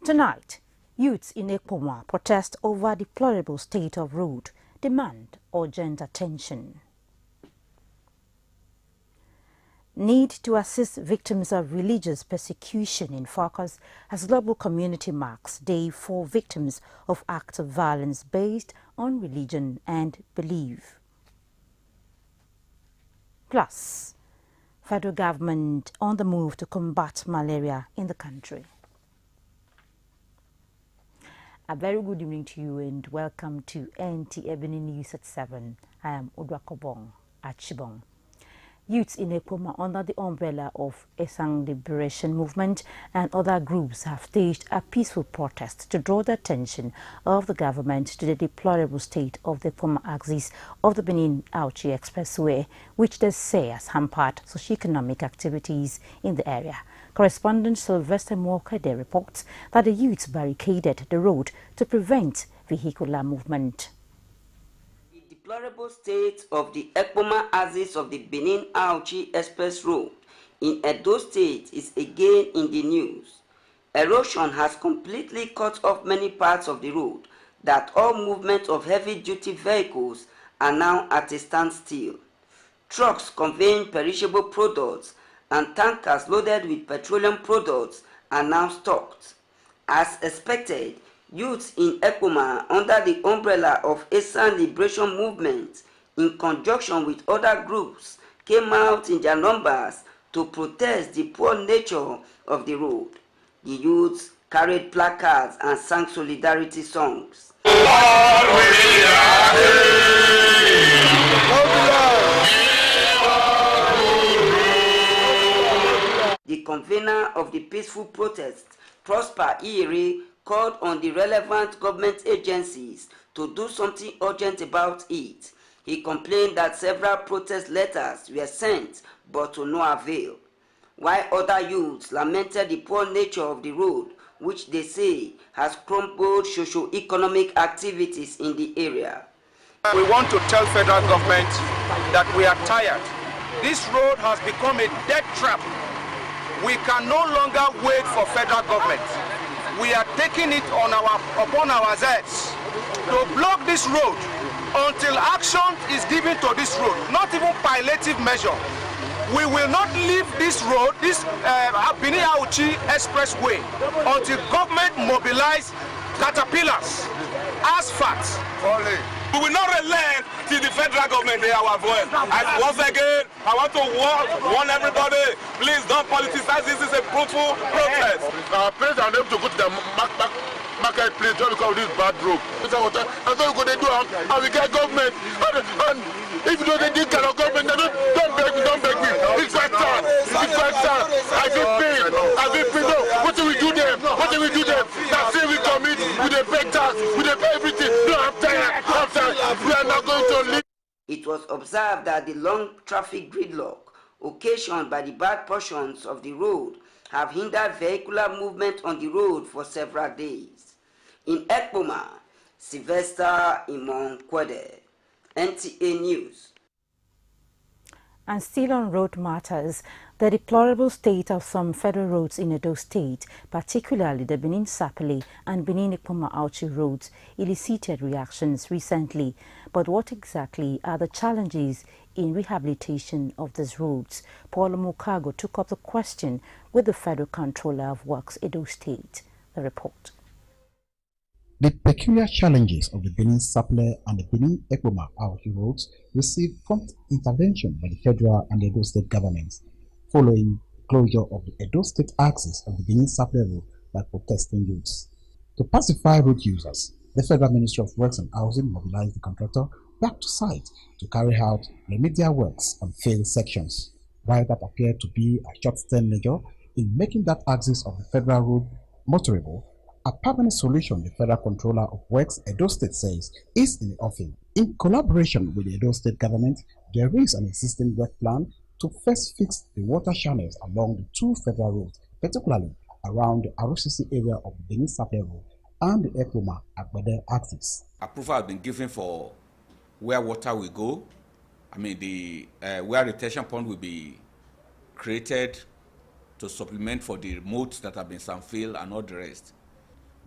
Tonight, youths in Ekpoma protest over deplorable state of road, demand urgent attention. Need to assist victims of religious persecution in focus as Global Community marks Day for victims of acts of violence based on religion and belief. Plus, federal government on the move to combat malaria in the country. A very good evening to you and welcome to NTA Benin News at 7. I am Odwakobong Achibong. Youths in Ekpoma under the umbrella of Esang Liberation Movement and other groups have staged a peaceful protest to draw the attention of the government to the deplorable state of the Ekpoma axis of the Benin-Auchi Expressway, which they say has hampered socio-economic activities in the area. Correspondent Sylvester Mwokede reports that the youths barricaded the road to prevent vehicular movement. The deplorable state of the Ekpoma axis of the Benin-Auchi Express Road in Edo State is again in the news. Erosion has completely cut off many parts of the road that all movement of heavy-duty vehicles are now at a standstill. Trucks conveying perishable products and tankers loaded with petroleum products are now stopped. As expected, youths in Ekpoma under the umbrella of Esang Liberation Movement in conjunction with other groups came out in their numbers to protest the poor nature of the road. The youths carried placards and sang solidarity songs. The convener of the peaceful protest, Prosper Iyere, called on the relevant government agencies to do something urgent about it. He complained that several protest letters were sent but to no avail, while other youths lamented the poor nature of the road, which they say has crumbled socio-economic activities in the area. We want to tell federal government that we are tired. This road has become a death trap. We can no longer wait for federal government. We are taking it upon our heads to block this road until action is given to this road, not even palliative measure. We will not leave this road, this Benin-Auchi Expressway, until government mobilize caterpillars, asphalt. We will not relent till the federal government hear our voice. Once again, I want to warn everybody, please don't politicize. This is a fruitful protest. Our parents are able to go to the marketplace just because of this bad road. And so we're going to do and we get government. And if you don't get kind of government, don't beg me. It's quite sad. I feel pain. No. What do we do them? That's it, we commit with the pay tax, with the pay everything. No, I'm tired. We are not going to leave. It was observed that the long traffic gridlock occasioned by the bad portions of the road have hindered vehicular movement on the road for several days. In Ekpoma, Sylvester Mwokede, NTA News. And still on road matters, the deplorable state of some federal roads in Edo State, particularly the Benin-Sapele and Benin-Ekpoma-Auchi roads, elicited reactions recently. But what exactly are the challenges in rehabilitation of these roads? Paul Mukago took up the question with the Federal Controller of Works, Edo State. The report. The peculiar challenges of the Benin-Sapele and the Benin-Ekpoma-Auchi roads received prompt intervention by the federal and Edo State governments, following closure of the Edo State axis of the Benin-Sapele road by protesting youths. To pacify road users, the Federal Ministry of Works and Housing mobilized the contractor back to site to carry out remedial works on failed sections. While that appeared to be a short-term measure in making that axis of the federal road motorable, a permanent solution, the Federal Controller of Works, Edo State, says is in the offing. In collaboration with the Edo State government, there is an existing work plan to first fix the water channels along the two federal roads, particularly around the RCC area of the Benin-Sapele road and the Ekpoma-Agbede axis. Approval has been given for where water will go. Where retention pond will be created to supplement for the moats that have been sand-filled and all the rest.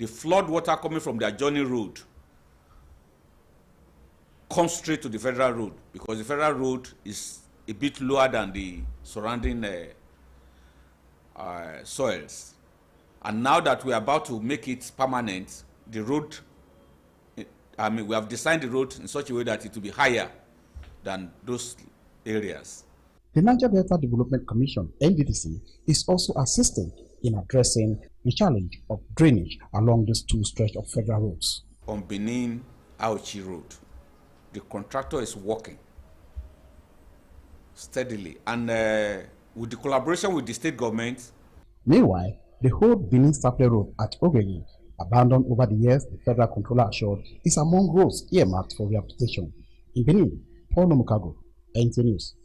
the flood water coming from the adjoining road comes straight to the federal road, because the federal road is a bit lower than the surrounding soils. And now that we are about to make it permanent, the road, we have designed the road in such a way that it will be higher than those areas. The Niger Delta Development Commission, NDDC, is also assisting in addressing the challenge of drainage along these two stretches of federal roads. On Benin Auchi Road, the contractor is working steadily, and with the collaboration with the state government. Meanwhile, the whole Benin Sapele Road at Ogegi, abandoned over the years, the federal controller assured, is among roads earmarked for rehabilitation. In Benin, Paul Nomukago, NT News.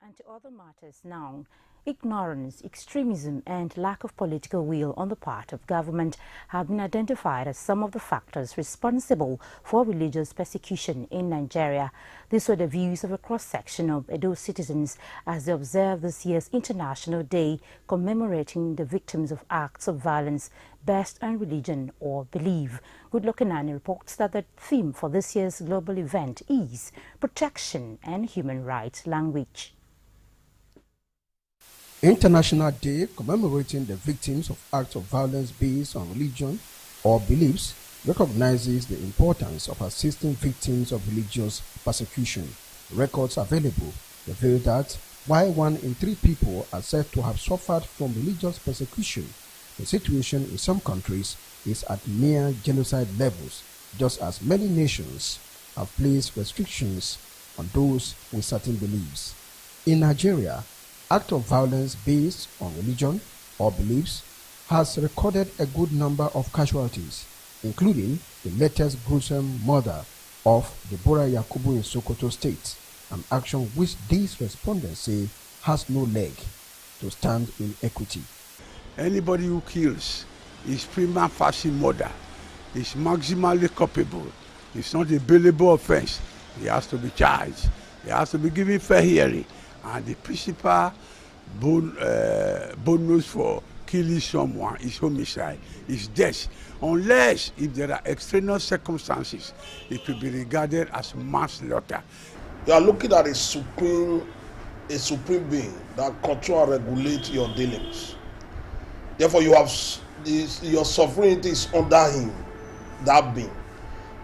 And to other matters now, ignorance, extremism and lack of political will on the part of government have been identified as some of the factors responsible for religious persecution in Nigeria. These were the views of a cross-section of Edo citizens as they observe this year's International Day commemorating the victims of acts of violence based on religion or belief. Goodluck Enani reports that the theme for this year's global event is protection and human rights language. International Day commemorating the victims of acts of violence based on religion or beliefs recognizes the importance of assisting victims of religious persecution. Records available reveal that while 1 in 3 people are said to have suffered from religious persecution, the situation in some countries is at near genocide levels, just as many nations have placed restrictions on those with certain beliefs. In Nigeria, act of violence based on religion or beliefs has recorded a good number of casualties, including the latest gruesome murder of Deborah Yakubu in Sokoto State, an action which these respondents say has no leg to stand in equity. Anybody who kills is prima facie murder, is maximally culpable. It's not a bailable offense. He has to be charged. He has to be given fair hearing. And the principal bonus for killing someone is homicide, is death. Unless if there are extraneous circumstances, it will be regarded as manslaughter. You are looking at a supreme being that control and regulate your dealings. Therefore, you have your sovereignty is under him, that being.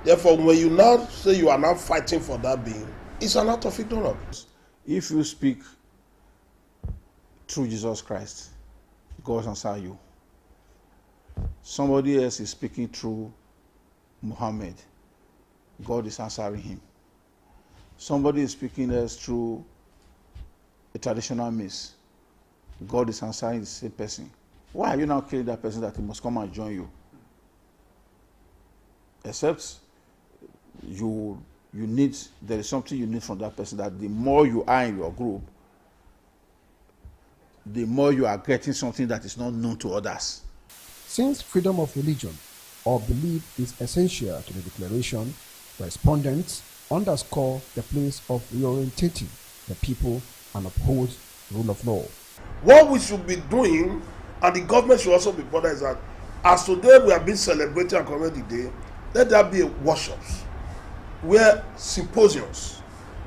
Therefore, when you now say you are now fighting for that being, it's an act of ignorance. If you speak through Jesus Christ, God answer you. Somebody else is speaking through Muhammad, God is answering him. Somebody is speaking else through a traditional means, God is answering the same person. Why are you now killing that person that he must come and join you? Except there is something you need from that person, that the more you are in your group, the more you are getting something that is not known to others. Since freedom of religion or belief is essential to the declaration, respondents underscore the place of reorientating the people and uphold the rule of law. What we should be doing, and the government should also be bothered, is that as today we have been celebrating and commemorating the day, let there be workshops, where symposiums,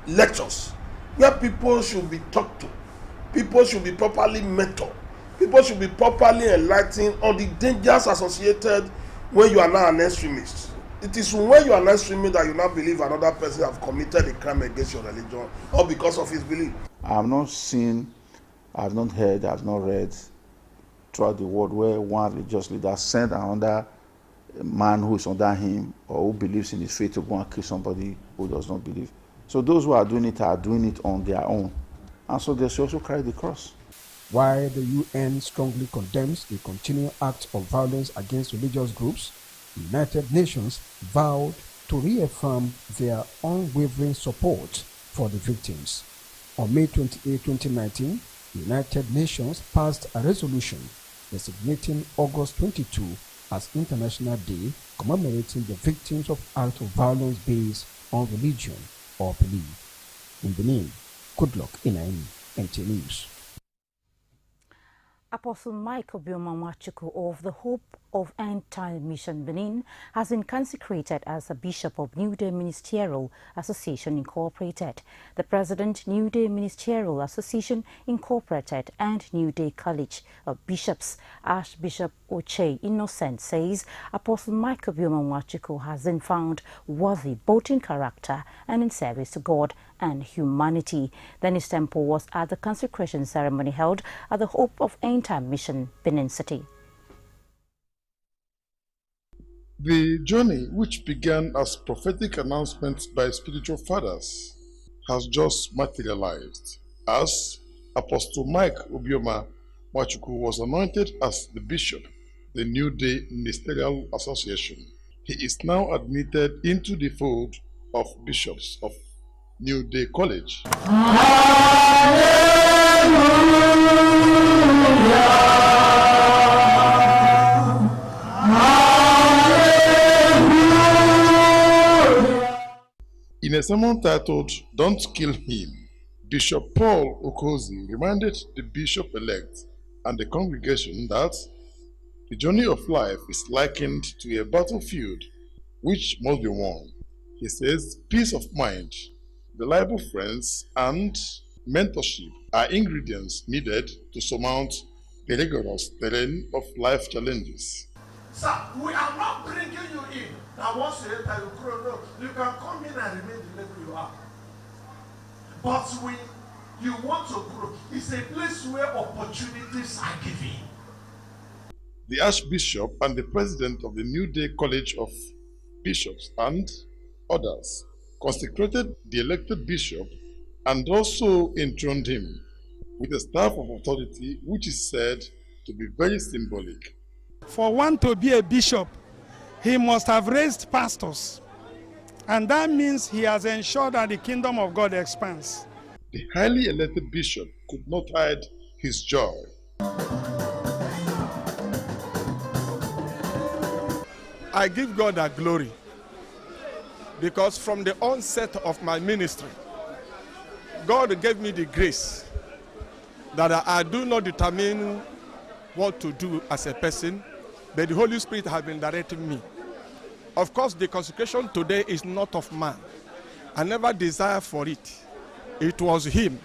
lectures, where people should be talked to, people should be properly mentored, people should be properly enlightened on the dangers associated when you are now an extremist. It is when you are an extremist that you now believe another person have committed a crime against your religion or because of his belief. I have not seen, I have not heard, I have not read throughout the world where one religious leader sent another man who is under him or who believes in his faith to go and kill somebody who does not believe. So those who are doing it on their own. And so they should also carry the cross. While the UN strongly condemns the continuing acts of violence against religious groups, the United Nations vowed to reaffirm their unwavering support for the victims. On May 28, 2019, the United Nations passed a resolution designating August 22 as International Day commemorating the victims of acts of violence based on religion or belief. In Benin, Goodluck Enani, NT News. Apostle Michael Biomamachuku of the Hope of End Time Mission Benin has been consecrated as a Bishop of New Day Ministerial Association Incorporated. The President, New Day Ministerial Association Incorporated and New Day College of Bishops, Archbishop Oche Innocent, says Apostle Michael Biomamachuku has been found worthy both in character and in service to God and humanity. Then his temple was at the consecration ceremony held at the Hope of End Time Mission, Benin City. The journey, which began as prophetic announcements by spiritual fathers, has just materialized as Apostle Mike Obioma Wachuku was anointed as the bishop, the New Day Ministerial Association. He is now admitted into the fold of bishops of New Day College. In a sermon titled, "Don't Kill Him," Bishop Paul Okozi reminded the bishop-elect and the congregation that the journey of life is likened to a battlefield which must be won. He says peace of mind, reliable friends, and mentorship are ingredients needed to surmount the rigorous terrain of life challenges. Sir, we are not bringing you in. Now once you enter, you grow. No, you can come in and remain the level you are. But when you want to grow, it's a place where opportunities are given. The Archbishop and the President of the New Day College of Bishops and others consecrated the elected bishop and also enthroned him with a staff of authority which is said to be very symbolic. For one to be a bishop, he must have raised pastors, and that means he has ensured that the kingdom of God expands. The highly elected bishop could not hide his joy. I give God a glory because from the onset of my ministry, God gave me the grace that I do not determine what to do as a person, but the Holy Spirit has been directing me. Of course, the consecration today is not of man. I never desired for it. It was Him,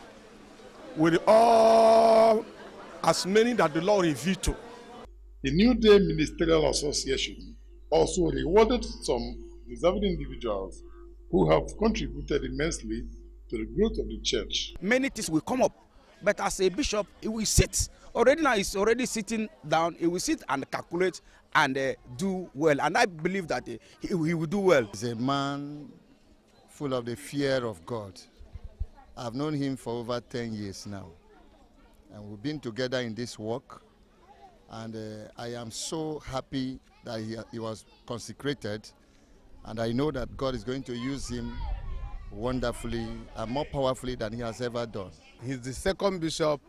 with all as many that the Lord revealed to. The New Day Ministerial Association also rewarded some deserving individuals who have contributed immensely to the growth of the church. Many things will come up, but as a bishop, he will sit. Already now, he's already sitting down. He will sit and calculate and do well. And I believe that he will do well. He's a man full of the fear of God. I've known him for over 10 years now. And we've been together in this work. And I am so happy that he was consecrated. And I know that God is going to use him wonderfully and more powerfully than he has ever done. He's the second bishop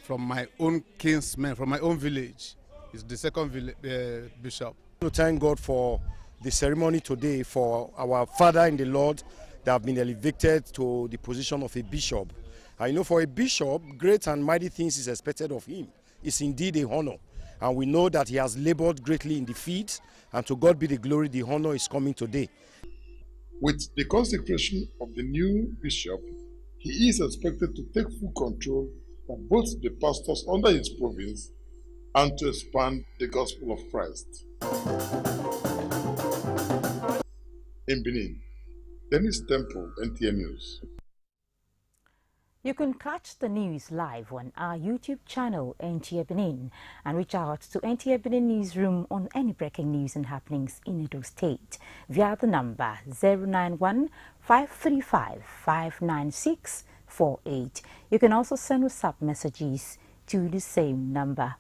from my own kinsmen, from my own village. He's the second bishop. To thank God for the ceremony today, for our father in the Lord that have been elevated to the position of a bishop. I know for a bishop, great and mighty things is expected of him. It's indeed a honor. And we know that he has labored greatly in the field, and to God be the glory, the honor is coming today. With the consecration of the new bishop, he is expected to take full control of both the pastors under his province and to expand the gospel of Christ. In Benin, Dennis Temple, NTA News. You can catch the news live on our YouTube channel, NTA Benin, and reach out to NTA Benin Newsroom on any breaking news and happenings in Edo State via the number 091-535-59648. You can also send WhatsApp messages to the same number.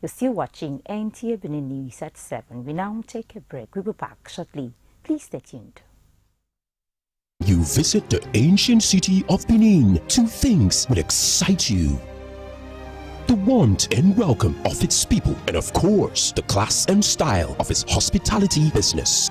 You're still watching NTA Benin News at 7. We now take a break. We'll be back shortly. Please stay tuned. You visit the ancient city of Benin. Two things will excite you: the warmth and welcome of its people, and of course, the class and style of its hospitality business.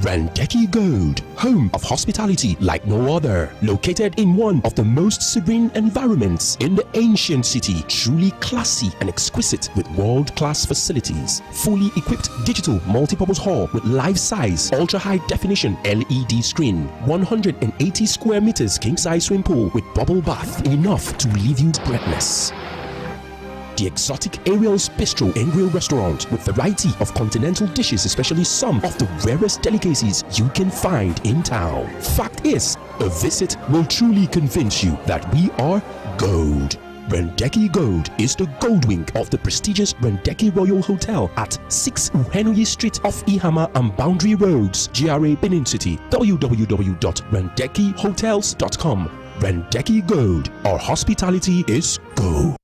Randeki Gold, home of hospitality like no other. Located in one of the most serene environments in the ancient city. Truly classy and exquisite with world-class facilities. Fully equipped digital multipurpose hall with life-size, ultra-high definition LED screen. 180 square meters king-size swimming pool with bubble bath. Enough to leave you breathless. The exotic Ariel's Bistro and Grill restaurant with variety of continental dishes, especially some of the rarest delicacies you can find in town. Fact is, a visit will truly convince you that we are gold. Randeki Gold is the gold wing of the prestigious Randeki Royal Hotel at 6 Uhenoyi Street off Ihama and Boundary Roads, GRA Benin City. www.randekihotels.com. Randeki Gold, our hospitality is gold.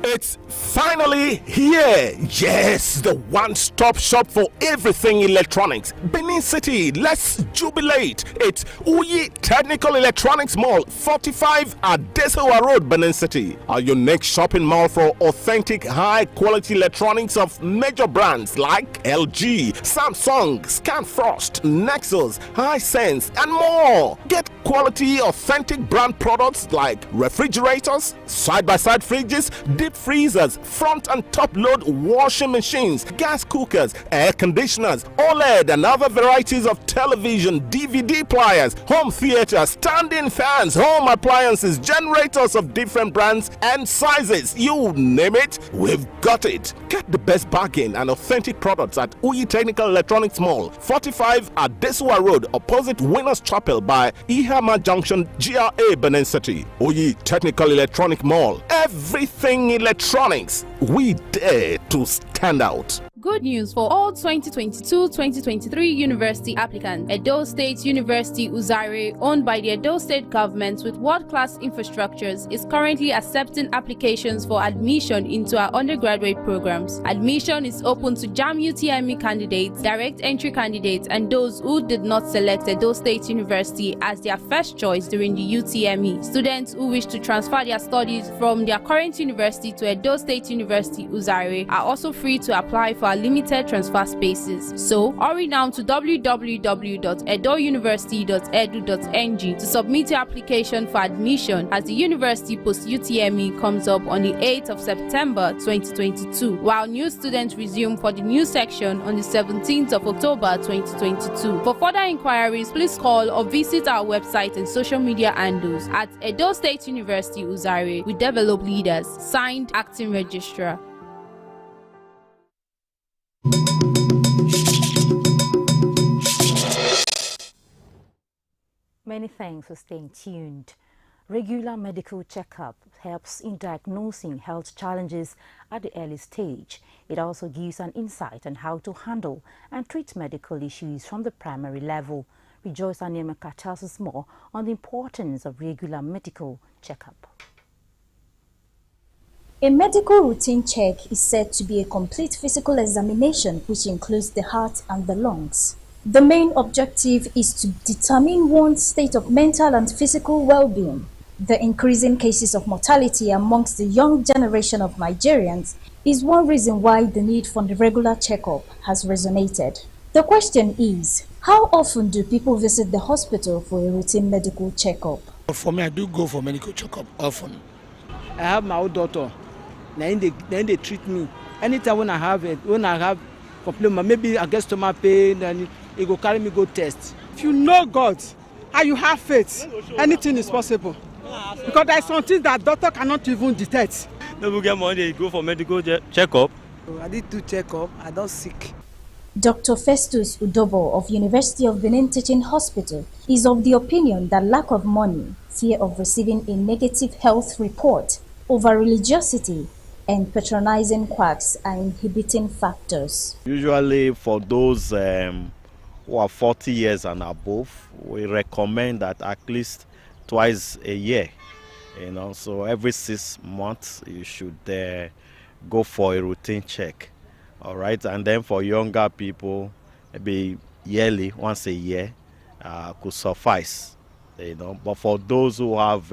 It's finally here. Yes, the one-stop shop for everything electronics. Benin City, let's jubilate. It's Uyi Technical Electronics Mall, 45 Adesewa Road, Benin City. A unique shopping mall for authentic, high-quality electronics of major brands like LG, Samsung, Scanfrost, Nexus, Hisense, and more. Get quality, authentic brand products like refrigerators, side-by-side fridges, deep freezers, front and top load washing machines, gas cookers, air conditioners, OLED and other varieties of television, DVD players, home theater, standing fans, home appliances, generators of different brands and sizes. You name it, we've got it. Get the best bargain and authentic products at Uyi Technical Electronics Mall, 45 Adesewa Road, opposite Winners Chapel by Ihama Junction, GRA Benin City. Uyi Technical Electronic Mall. Everything electronics, we dare to stand out. Good news for all 2022-2023 university applicants. Edo State University Uzare, owned by the Edo State government with world-class infrastructures, is currently accepting applications for admission into our undergraduate programs. Admission is open to JAM UTME candidates, direct entry candidates, and those who did not select Edo State University as their first choice during the UTME. Students who wish to transfer their studies from their current university to Edo State University Uzare are also free to apply for limited transfer spaces. So hurry now to www.edouniversity.edu.ng to submit your application for admission as the university post UTME comes up on the 8th of September 2022, while new students resume for the new section on the 17th of October 2022. For further inquiries, please call or visit our website and social media handles at Edo State University Uzare. We develop leaders. Signed, Acting Registrar. Many thanks for staying tuned. Regular medical checkup helps in diagnosing health challenges at the early stage. It also gives an insight on how to handle and treat medical issues from the primary level. Rejoice Anyemeka tells us more on the importance of regular medical checkup. A medical routine check is said to be a complete physical examination which includes the heart and the lungs. The main objective is to determine one's state of mental and physical well-being. The increasing cases of mortality amongst the young generation of Nigerians is one reason why the need for the regular checkup has resonated. The question is, how often do people visit the hospital for a routine medical checkup? For me, I do go for medical checkup often. I have my own doctor. Then they treat me. Anytime when I have complaint, maybe I get stomach pain, and he go carry me go test. If you know God and you have faith, anything is possible. Because there is something that doctor cannot even detect. Maybe we get money, go for medical checkup. I did 2 checkup. I don't sick. Dr. Festus Udobo of University of Benin Teaching Hospital is of the opinion that lack of money, fear of receiving a negative health report, over-religiosity, and patronizing quacks are inhibiting factors. Usually for those who are 40 years and above, we recommend that at least twice a year, so every 6 months you should go for a routine check. All right, and then for younger people, maybe yearly, once a year, could suffice. But for those who have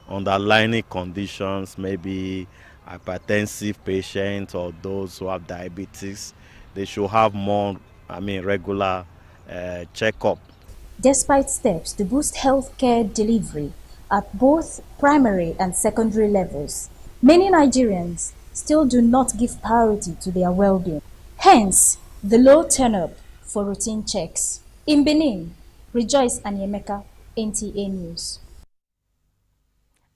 underlying conditions, maybe hypertensive patients or those who have diabetes, they should have more regular checkup. Despite steps to boost healthcare delivery at both primary and secondary levels, many Nigerians still do not give priority to their well-being. Hence, the low turn-up for routine checks. In Benin, Rejoice Anyemeka, NTA News.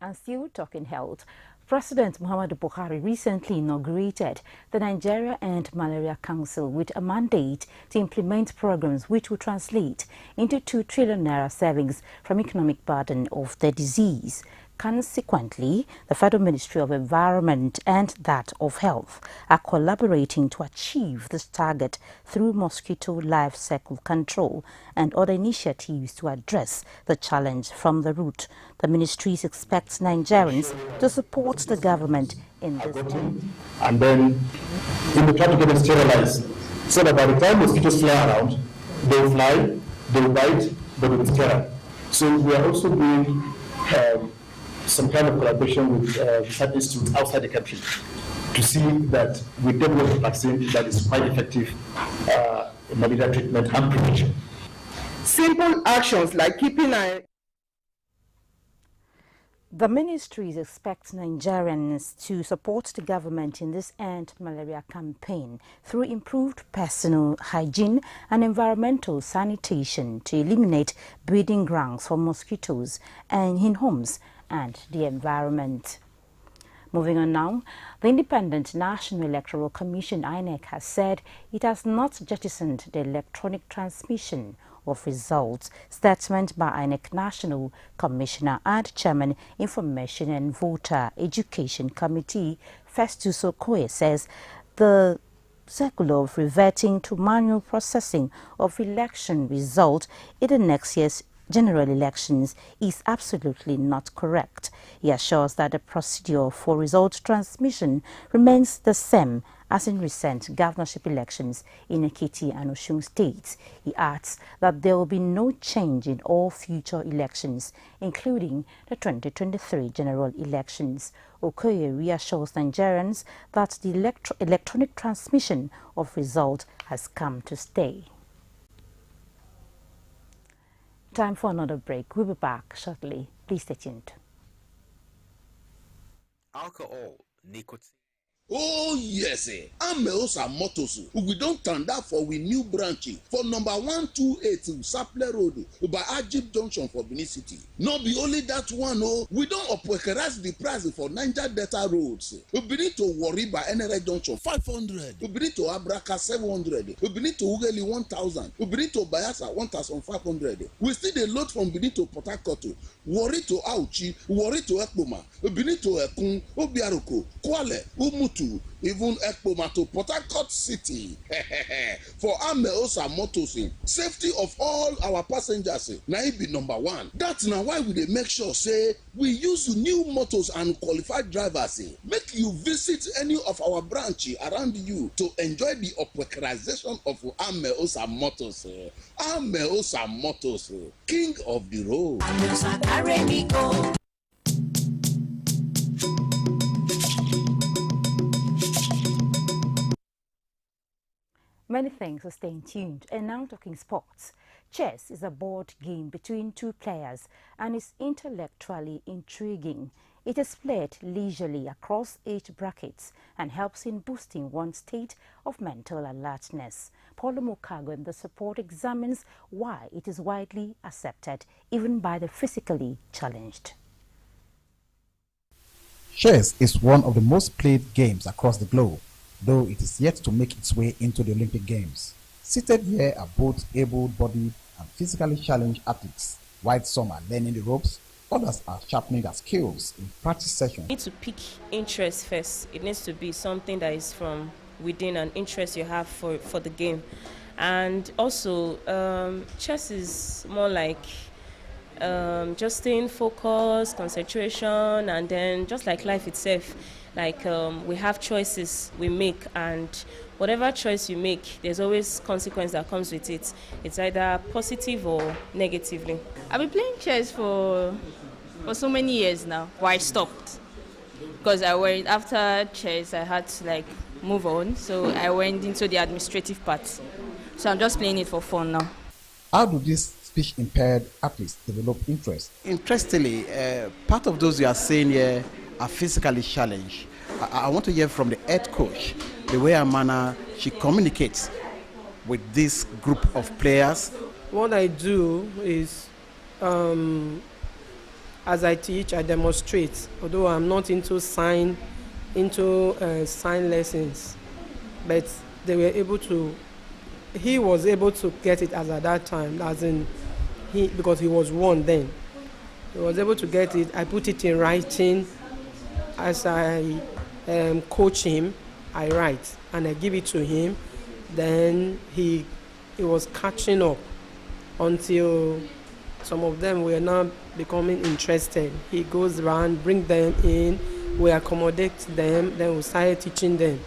And still talking health, President Muhammadu Buhari recently inaugurated the Nigeria End Malaria Council with a mandate to implement programs which will translate into 2 trillion naira savings from economic burden of the disease. Consequently, the Federal Ministry of Environment and that of Health are collaborating to achieve this target through mosquito life cycle control and other initiatives to address the challenge from the root. The ministry expects Nigerians to support the government in this journey. And then we will try to get them sterilized so that by the time mosquitoes fly around, they will fly, they will bite, but they will be sterile. So we are also doing some kind of collaboration with research institutes outside the country to see that we develop a vaccine that is quite effective in malaria treatment and prevention. Simple actions like keeping an The ministries expect Nigerians to support the government in this anti-malaria campaign through improved personal hygiene and environmental sanitation to eliminate breeding grounds for mosquitoes and in homes and the environment. Moving on now, the Independent National Electoral Commission (INEC) has said it has not jettisoned the electronic transmission of results. Statement by INEC National Commissioner and Chairman Information and Voter Education Committee Festus Okoye says the circular of reverting to manual processing of election results in the next year's general elections is absolutely not correct. He assures that the procedure for result transmission remains the same as in recent governorship elections in Ekiti and Osun states. He adds that there will be no change in all future elections, including the 2023 general elections. Okoye reassures Nigerians that the electronic transmission of results has come to stay. Time for another break. We'll be back shortly. Please stay tuned. Alcohol, nicotine. Oh yes, Ameosa Motors. We don't turn that for we new branch for number 128 Saple Road by Ajib Junction for Benin City. Not be only that one, we don't upwekerize the price for Niger Delta roads. We need to worry by NRA Junction 500. We need to Abraka 700. We need to Ugeli 1000. We need to Bayasa 1500. We still the load from Benin to Port Harcourt. Worry to Auchi. Worry to Ekpoma. We need to Ekun, Obiaruko, Kwale, Umutu. Even Ekpoma to Port Harcourt City. For Ameosa Motors, safety of all our passengers na it be number one. That's now why we dey make sure say we use new motors and qualified drivers. Make you visit any of our branch around you to enjoy the operationalization of Ameosa Motors. Ameosa Motors, king of the road. Many thanks for staying tuned. And now talking sports. Chess is a board game between two players and is intellectually intriguing. It is played leisurely across age brackets and helps in boosting one's state of mental alertness. Paulo Mukago in the support examines why it is widely accepted even by the physically challenged. Chess is one of the most played games across the globe, though it is yet to make its way into the Olympic Games. Seated here are both able-bodied and physically challenged athletes. While some are learning the ropes, others are sharpening their skills in practice sessions. You need to pick interest first. It needs to be something that is from within an interest you have for the game. And also, chess is more like just staying focused, concentration, and then just like life itself. Like we have choices we make, and whatever choice you make, there's always consequence that comes with it. It's either positive or negatively. I've been playing chess for so many years now. Why I stopped? Because after chess I had to move on, so I went into the administrative part. So I'm just playing it for fun now. How do these speech-impaired athletes develop interest? Interestingly, part of those you are saying here are physically challenged. I want to hear from the head coach, the way and manner she communicates with this group of players. What I do is, as I teach, I demonstrate. Although I'm not into sign lessons, but they were able to. He was able to get it as at that time, as in because he was one then. He was able to get it. I put it in writing. As I coach him, I write and I give it to him. Then he was catching up until some of them were now becoming interested. He goes around, bring them in, we accommodate them, then we start teaching them.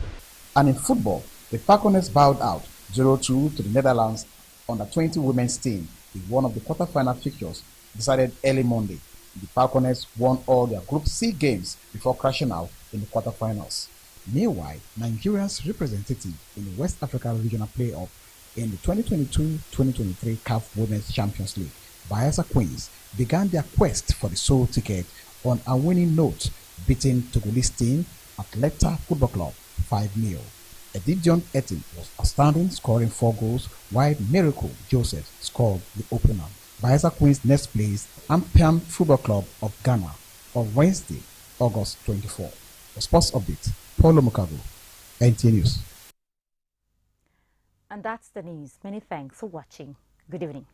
And in football, the Falconers bowed out 0-2 to the Netherlands under 20 women's team in one of the quarter-final fixtures decided early Monday. The Falconers won all their Group C games before crashing out in the quarterfinals. Meanwhile, Nigeria's representative in the West Africa Regional Playoff in the 2022-2023 CAF Women's Champions League, Bayelsa Queens began their quest for the sole ticket on a winning note, beating Togolese team Atleta Football Club 5-0. Edidion Etin was outstanding, scoring 4 goals, while Miracle Joseph scored the opener. Bayelsa Queens next plays Ampiam Football Club of Ghana on Wednesday, August 24. For Sports Update, Paulo Mukago, NTA News. And that's the news. Many thanks for watching. Good evening.